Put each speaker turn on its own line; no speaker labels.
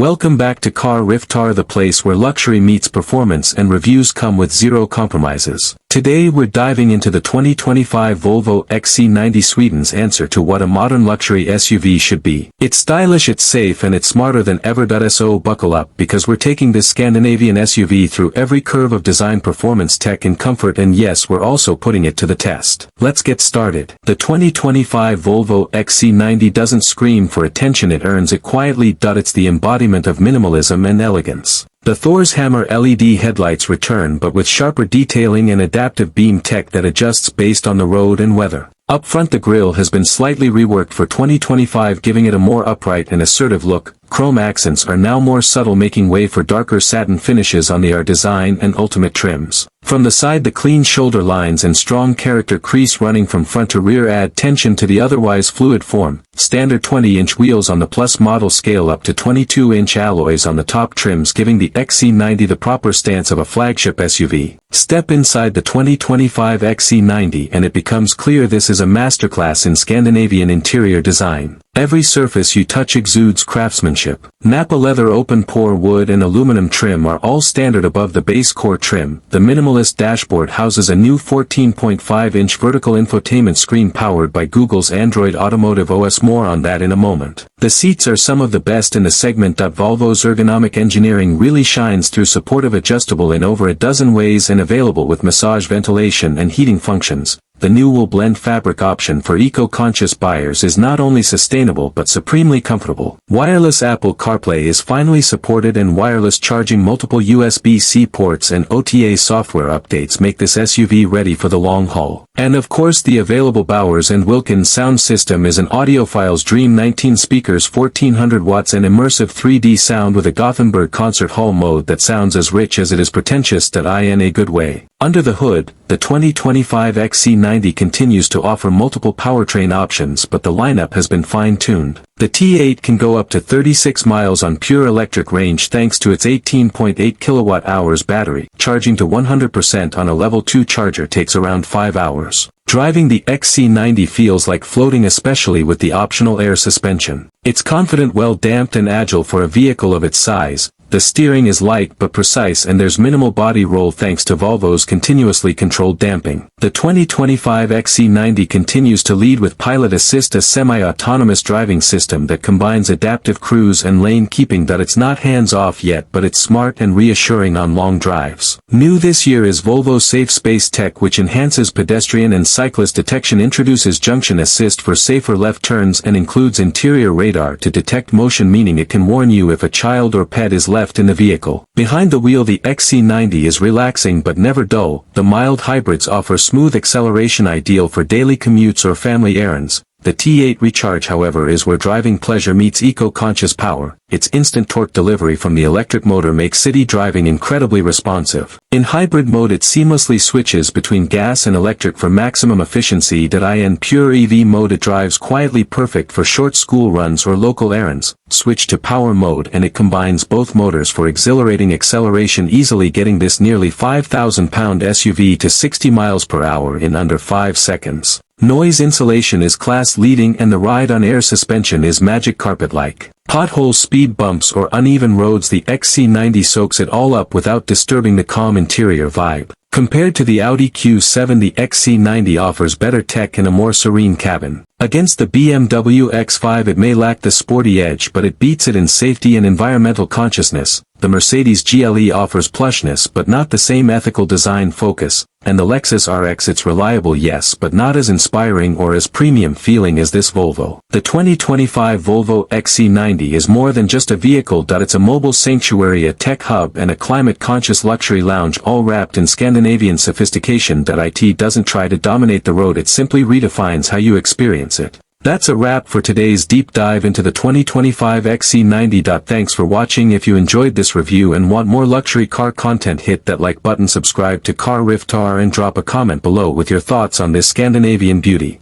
Welcome back to Car Riftar, the place where luxury meets performance and reviews come with zero compromises. Today we're diving into the 2025 Volvo XC90, Sweden's answer to what a modern luxury SUV should be. It's stylish, it's safe, and it's smarter than ever. So buckle up, because we're taking this Scandinavian SUV through every curve of design, performance, tech, and comfort, and yes, we're also putting it to the test. Let's get started. The 2025 Volvo XC90 doesn't scream for attention, it earns it quietly. It's the embodiment of minimalism and elegance. The Thor's hammer LED headlights return, but with sharper detailing and adaptive beam tech that adjusts based on the road and weather. Up front, the grille has been slightly reworked for 2025, giving it a more upright and assertive look. Chrome accents are now more subtle, making way for darker satin finishes on the R design and ultimate trims. From the side, the clean shoulder lines and strong character crease running from front to rear add tension to the otherwise fluid form. Standard 20-inch wheels on the Plus model scale up to 22-inch alloys on the top trims, giving the XC90 the proper stance of a flagship SUV. Step inside the 2025 XC90 and it becomes clear this is a masterclass in Scandinavian interior design. Every surface you touch exudes craftsmanship. Nappa leather, open-pore wood, and aluminum trim are all standard above the base core trim. The minimalist dashboard houses a new 14.5-inch vertical infotainment screen powered by Google's Android Automotive OS. More on that in a moment. The seats are some of the best in the segment. Volvo's ergonomic engineering really shines through, supportive, adjustable in over a dozen ways, and available with massage, ventilation, and heating functions. The new wool blend fabric option for eco-conscious buyers is not only sustainable but supremely comfortable. Wireless Apple CarPlay is finally supported, and wireless charging, multiple USB-C ports, and OTA software updates make this SUV ready for the long haul. And of course, the available Bowers & Wilkins sound system is an audiophile's dream. 19 speakers, 1400 watts, and immersive 3D sound with a Gothenburg concert hall mode that sounds as rich as it is pretentious, in a good way. Under the hood, the 2025 XC90 continues to offer multiple powertrain options, but the lineup has been fine-tuned. The T8 can go up to 36 miles on pure electric range thanks to its 18.8 kilowatt-hours battery. Charging to 100% on a level 2 charger takes around 5 hours. Driving the XC90 feels like floating, especially with the optional air suspension. It's confident, well-damped, and agile for a vehicle of its size. The steering is light but precise, and there's minimal body roll thanks to Volvo's continuously controlled damping. The 2025 XC90 continues to lead with Pilot Assist, a semi-autonomous driving system that combines adaptive cruise and lane keeping. It's not hands-off yet, but it's smart and reassuring on long drives. New this year is Volvo's Safe Space Tech, which enhances pedestrian and cyclist detection, introduces junction assist for safer left turns, and includes interior radar to detect motion, meaning it can warn you if a child or pet is left in the vehicle. Behind the wheel, the XC90 is relaxing but never dull. The mild hybrids offer smooth acceleration, ideal for daily commutes or family errands. The T8 Recharge, however, is where driving pleasure meets eco-conscious power. Its instant torque delivery from the electric motor makes city driving incredibly responsive. In hybrid mode, it seamlessly switches between gas and electric for maximum efficiency. In pure EV mode, it drives quietly, perfect for short school runs or local errands. Switch to power mode and it combines both motors for exhilarating acceleration, easily getting this nearly 5,000-pound SUV to 60 miles per hour in under 5 seconds. Noise insulation is class-leading, and the ride-on-air suspension is magic carpet-like. Potholes, speed bumps, or uneven roads, the XC90 soaks it all up without disturbing the calm interior vibe. Compared to the Audi Q7, the XC90 offers better tech and a more serene cabin. Against the BMW X5, it may lack the sporty edge, but it beats it in safety and environmental consciousness. The Mercedes GLE offers plushness but not the same ethical design focus, and the Lexus RX, it's reliable, yes, but not as inspiring or as premium feeling as this Volvo. The 2025 Volvo XC90 is more than just a vehicle. It's a mobile sanctuary, a tech hub, and a climate-conscious luxury lounge, all wrapped in Scandinavian sophistication. It doesn't try to dominate the road, it simply redefines how you experience it. That's a wrap for today's deep dive into the 2025 XC90. Thanks for watching. If you enjoyed this review and want more luxury car content, hit that like button, subscribe to Car Riftar, and drop a comment below with your thoughts on this Scandinavian beauty.